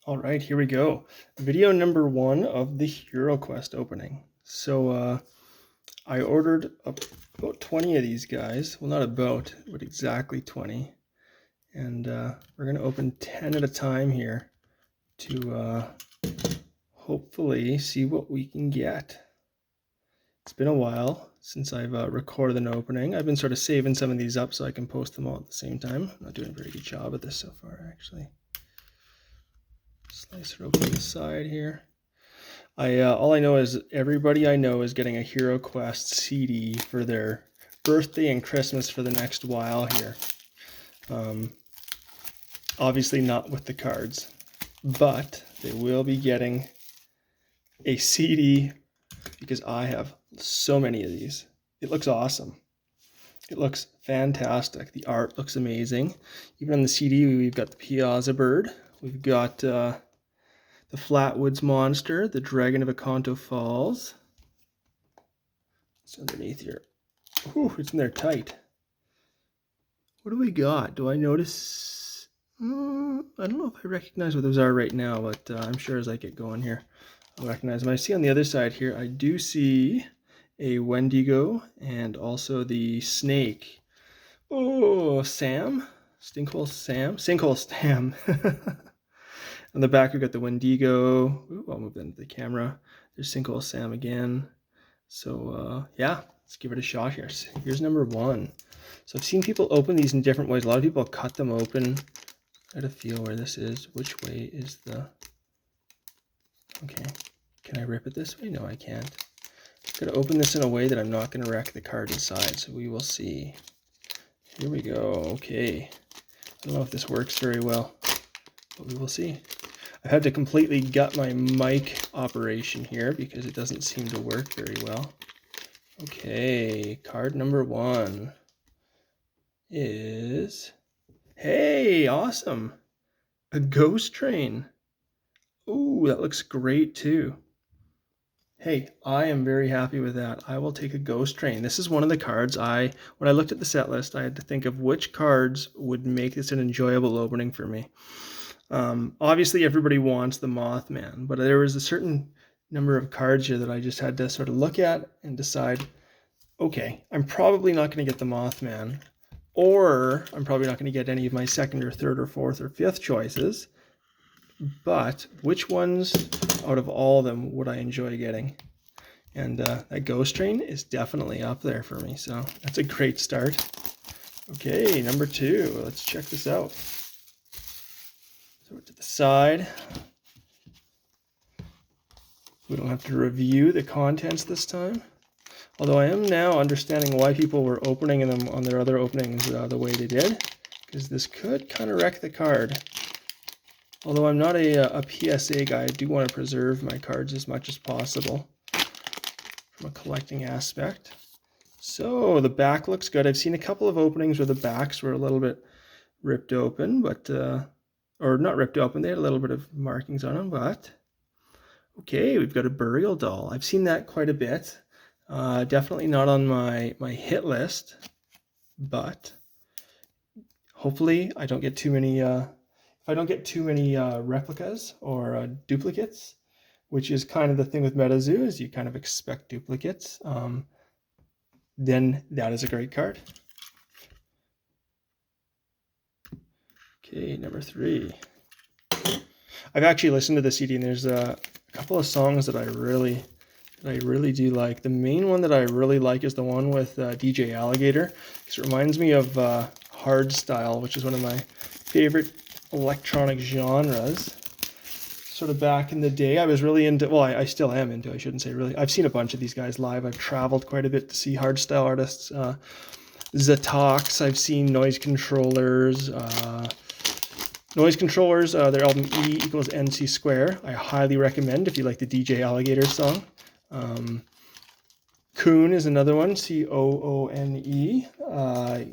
All right, here we go. Video number 1 of the Hiroquest opening. So I ordered about 20 of these guys. Well, not about, but exactly 20. And we're going to open 10 at a time here to hopefully see what we can get. It's been a while since I've recorded an opening. I've been sort of saving some of these up so I can post them all at the same time. I'm not doing a very good job at this so far, actually. Slice it open the side here. All I know is everybody I know is getting a Hiroquest CD for their birthday and Christmas for the next while here. Obviously not with the cards, but they will be getting a CD because I have so many of these. It looks awesome. It looks fantastic. The art looks amazing. Even on the CD, we've got the Piazza Bird. We've got the Flatwoods Monster, the Dragon of Akanto Falls. It's underneath here. Ooh, it's in there tight. What do we got? Do I notice? I don't know if I recognize what those are right now, but I'm sure as I get going here, I'll recognize them. I see on the other side here, I do see a Wendigo and also the snake. Oh, Sam? Sinkhole Sam. On the back, we've got the Wendigo. Ooh, I'll move that into the camera. There's Sinkhole Sam again. So, yeah, let's give it a shot here. Here's number 1. So I've seen people open these in different ways. A lot of people cut them open. Try to feel where this is. Which way is the... Okay. Can I rip it this way? No, I can't. I'm going to open this in a way that I'm not going to wreck the card inside. So we will see. Here we go. Okay. I don't know if this works very well, but we will see. I've had to completely gut my mic operation here because it doesn't seem to work very well. Okay, card number 1 is, hey, awesome, a Ghost Train. Ooh, that looks great too. Hey, I am very happy with that. I will take a Ghost Train. This is one of the cards when I looked at the set list, I had to think of which cards would make this an enjoyable opening for me. Obviously, everybody wants the Mothman, but there was a certain number of cards here that I just had to sort of look at and decide, okay, I'm probably not going to get the Mothman, or I'm probably not going to get any of my second or third or fourth or fifth choices, but which ones out of all of them would I enjoy getting? And that Ghost Train is definitely up there for me, so that's a great start. Okay, number 2, let's check this out. So to the side. We don't have to review the contents this time. Although I am now understanding why people were opening them on their other openings the way they did, because this could kind of wreck the card. Although I'm not a PSA guy, I do want to preserve my cards as much as possible from a collecting aspect. So the back looks good. I've seen a couple of openings where the backs were a little bit ripped open, but or not ripped open, they had a little bit of markings on them, but okay, we've got a Burial Doll. I've seen that quite a bit. Definitely not on my hit list, but hopefully I don't get too many, if I don't get too many replicas or duplicates, which is kind of the thing with MetaZoo, is you kind of expect duplicates, then that is a great card. Okay, number 3. I've actually listened to the CD, and there's a couple of songs that I really do like. The main one that I really like is the one with DJ Alligator, because it reminds me of hardstyle, which is one of my favorite electronic genres. Sort of back in the day, I was really into, well, I still am into, I shouldn't say really. I've seen a bunch of these guys live. I've traveled quite a bit to see hardstyle artists. Zatox, I've seen Noise Controllers. Noise Controllers, their album E equals NC Square. I highly recommend if you like the DJ Alligator song. Koon is another one, Coone.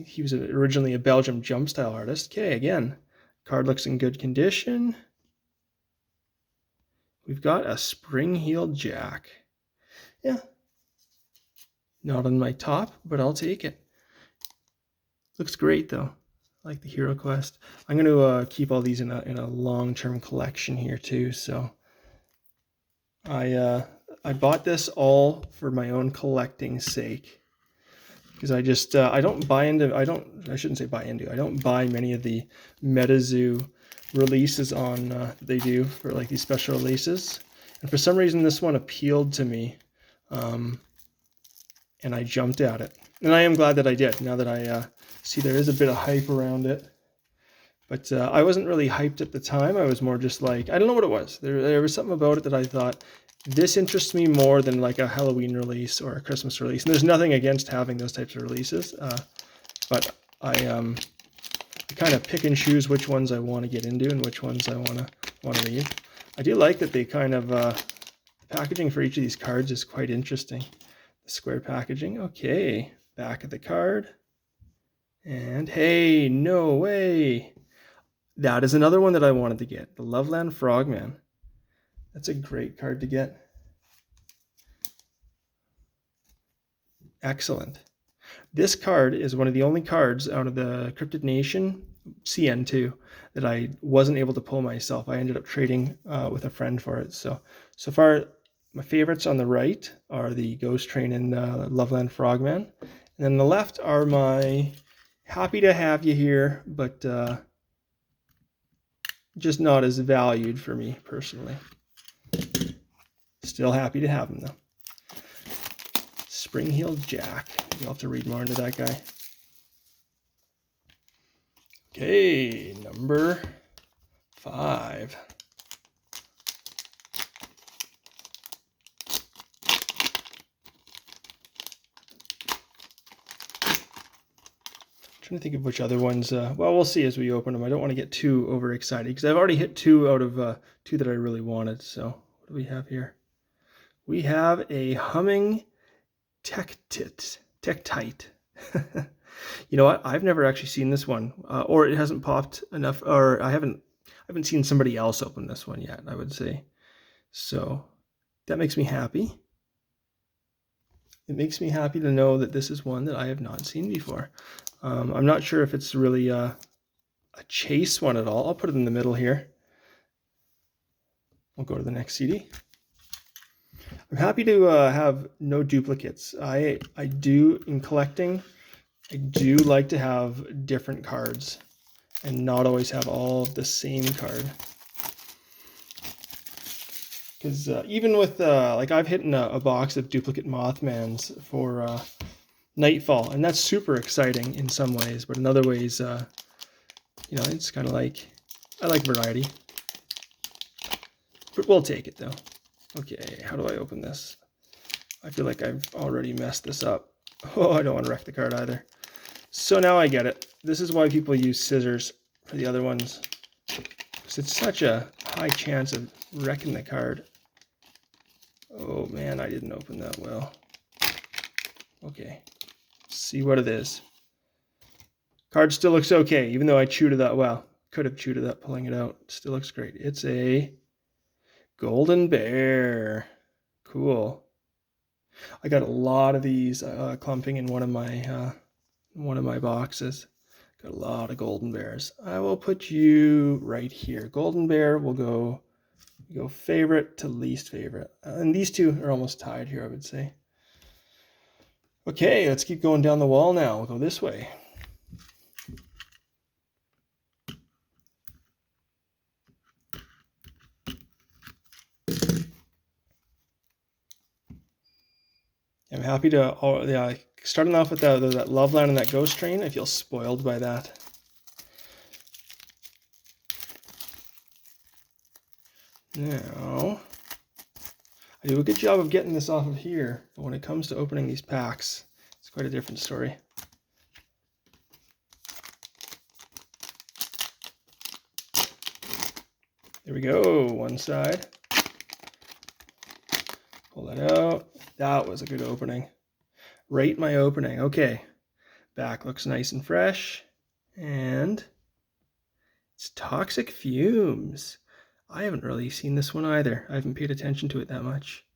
He was originally a Belgium jump style artist. Okay, again, card looks in good condition. We've got a spring-heeled Jack. Yeah, not on my top, but I'll take it. Looks great though. I like the Hiroquest. I'm going to keep all these in a long-term collection here too. So I bought this all for my own collecting sake, because I don't buy into, I shouldn't say buy into, I don't buy many of the MetaZoo releases on they do for like these special releases, and for some reason this one appealed to me, and I jumped at it, and I am glad that I did, now that I see there is a bit of hype around it. But I wasn't really hyped at the time. I was more just like, I don't know what it was. There was something about it that I thought, this interests me more than like a Halloween release or a Christmas release. And there's nothing against having those types of releases, but I kind of pick and choose which ones I want to get into and which ones I want to read. I do like that they kind of the packaging for each of these cards is quite interesting. The square packaging. Okay, back of the card, and hey, no way. That is another one that I wanted to get, the Loveland Frogman. That's a great card to get. Excellent. This card is one of the only cards out of the Cryptid Nation CN2 that I wasn't able to pull myself. I ended up trading with a friend for it. So far, my favorites on the right are the Ghost Train and Loveland Frogman. And then on the left are my happy to have you here, but just not as valued for me personally. Still happy to have him though. Spring-Heeled Jack. You'll have to read more into that guy. Okay, number 5. Trying to think of which other ones. Well, we'll see as we open them. I don't want to get too overexcited because I've already hit 2 out of 2 that I really wanted. So what do we have here? We have a humming Tektite. You know what? I've never actually seen this one, or it hasn't popped enough, or I haven't seen somebody else open this one yet, I would say. So that makes me happy. It makes me happy to know that this is one that I have not seen before. I'm not sure if it's really a chase one at all. I'll put it in the middle here. We'll go to the next CD. I'm happy to have no duplicates. I do, in collecting, I do like to have different cards and not always have all of the same card. Because even with, like I've hit a box of duplicate Mothmans for Nightfall, and that's super exciting in some ways, but in other ways, you know, it's kind of like, I like variety. But we'll take it though. Okay, how do I open this? I feel like I've already messed this up. Oh, I don't want to wreck the card either. So now I get it. This is why people use scissors for the other ones, because it's such a high chance of wrecking the card. Oh man, I didn't open that well. Okay, see what it is. Card still looks okay, even though I chewed it up. Well, could have chewed it up pulling it out. Still looks great. It's a Golden Bear. Cool. I got a lot of these clumping in one of my boxes. Got a lot of Golden Bears. I will put you right here. Golden Bear will go favorite to least favorite. And these two are almost tied here, I would say. Okay, let's keep going down the wall now. We'll go this way. I'm happy to, starting off with that Loveland and that Ghost Train, I feel spoiled by that. Now, I do a good job of getting this off of here, but when it comes to opening these packs, it's quite a different story. There we go, one side. Pull that out. That was a good opening. Rate my opening. Okay, back looks nice and fresh, and it's Toxic Fumes. I haven't really seen this one either. I haven't paid attention to it that much.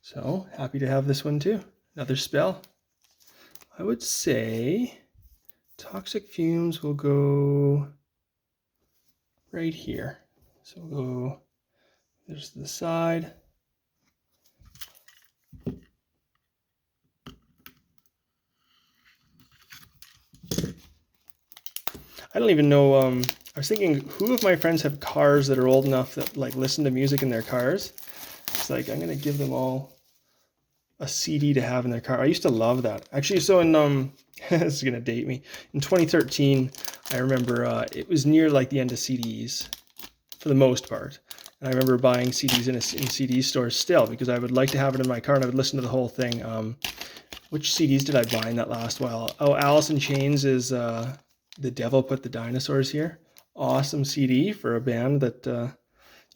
So, happy to have this one too. Another spell. I would say Toxic fumes will go right here. So we'll go, there's the side. I don't even know, I was thinking, who of my friends have cars that are old enough that like listen to music in their cars? It's like, I'm gonna give them all a CD to have in their car. I used to love that. Actually, so in, this is gonna date me. In 2013, I remember it was near like the end of CDs for the most part. And I remember buying CDs in CD stores still because I would like to have it in my car and I would listen to the whole thing. Which CDs did I buy in that last while? Oh, Alice in Chains is The Devil Put the Dinosaurs Here. Awesome CD for a band that,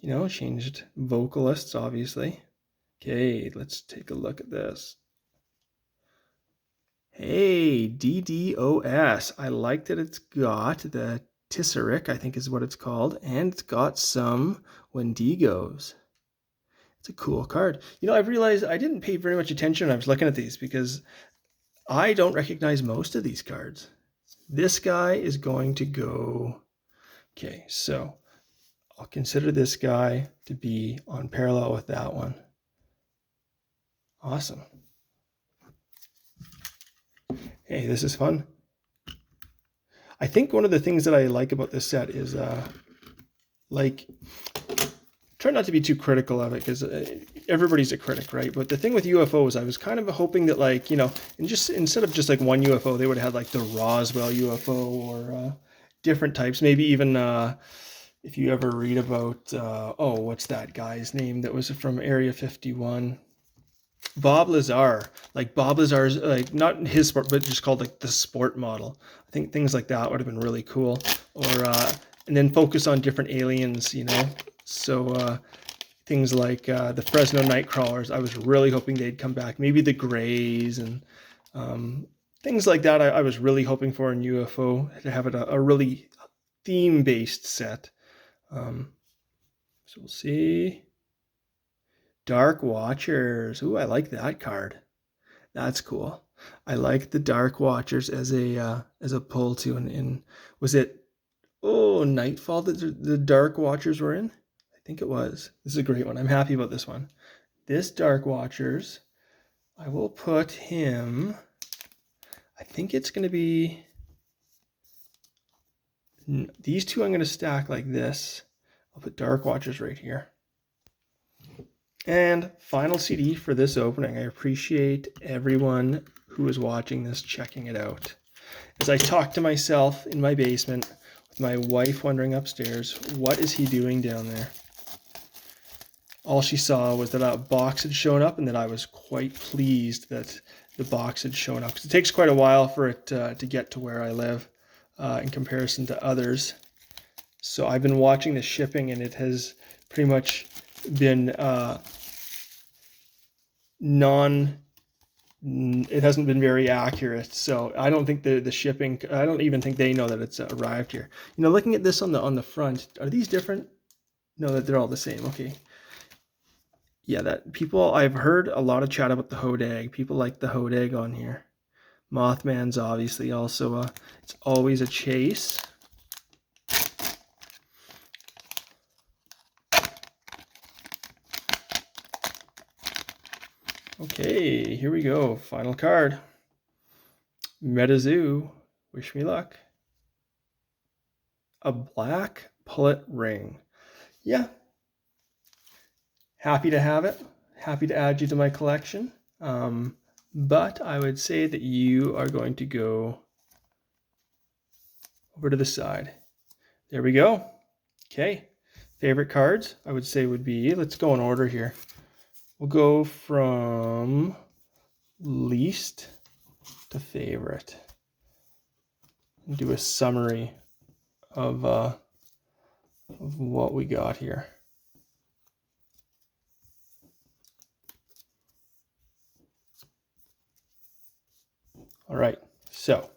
you know, changed vocalists, obviously. Okay, let's take a look at this. Hey, DDoS. I like that it's got the Tesseract, I think is what it's called, and it's got some Wendigos. It's a cool card. You know, I've realized I didn't pay very much attention when I was looking at these because I don't recognize most of these cards. This guy is going to go... Okay, so I'll consider this guy to be on parallel with that one. Awesome. Hey, this is fun. I think one of the things that I like about this set is like, try not to be too critical of it because everybody's a critic, right? But the thing with UFOs, I was kind of hoping that, like, you know, and just instead of just like one UFO, they would have had like the Roswell UFO or different types. Maybe even if you ever read about, oh, what's that guy's name that was from Area 51? Bob Lazar. Like Bob Lazar's, like not his sport, but just called like the sport model. I think things like that would have been really cool. Or and then focus on different aliens, you know. So things like the Fresno Nightcrawlers. I was really hoping they'd come back. Maybe the Greys and things like that. I was really hoping for in UFO to have it a really theme-based set. So we'll see. Dark Watchers. Ooh, I like that card. That's cool. I like the Dark Watchers as a pull to. And was it Nightfall that the Dark Watchers were in? I think it was. This is a great one. I'm happy about this one. This Dark Watchers, I will put him. I think it's going to be these two. I'm going to stack like this. I'll put Dark Watchers right here. And final CD for this opening. I appreciate everyone who is watching this, checking it out. As I talk to myself in my basement, with my wife wondering upstairs, what is he doing down there? All she saw was that a box had shown up and that I was quite pleased that the box had shown up. Because it takes quite a while for it to get to where I live in comparison to others. So I've been watching the shipping and it has pretty much been it hasn't been very accurate. So I don't think the shipping, I don't even think they know that it's arrived here. You know, looking at this on the front, are these different? No, that they're all the same. Okay. Yeah, that people, I've heard a lot of chat about the Hodag. People like the Hodag on here. Mothman's obviously also it's always a chase. Okay, here we go. Final card. MetaZoo, wish me luck. A black pullet ring. Yeah. Happy to have it. Happy to add you to my collection. But I would say that you are going to go over to the side. There we go. Okay. Favorite cards, I would say would be, let's go in order here. We'll go from least to favorite and do a summary of what we got here. All right, so,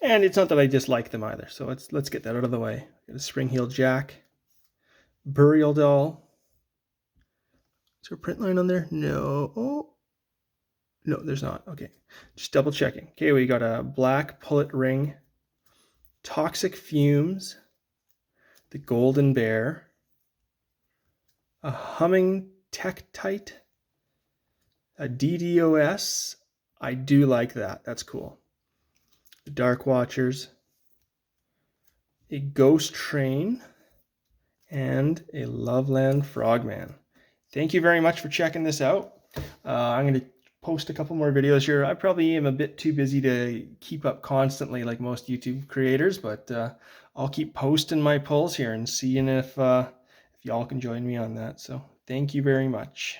and it's not that I dislike them either, so let's get that out of the way. Got a Spring-Heeled Jack, Burial Doll. Is there a print line on there? No. Oh, No, there's not. Okay, just double checking. Okay, we got a black pullet ring, toxic fumes, the golden bear, a humming tektite, a DDoS. I do like that. That's cool. The Dark Watchers, a ghost train, and a Loveland Frogman. Thank you very much for checking this out. I'm going to post a couple more videos here. I probably am a bit too busy to keep up constantly like most YouTube creators, but I'll keep posting my pulls here and seeing if y'all can join me on that. So thank you very much.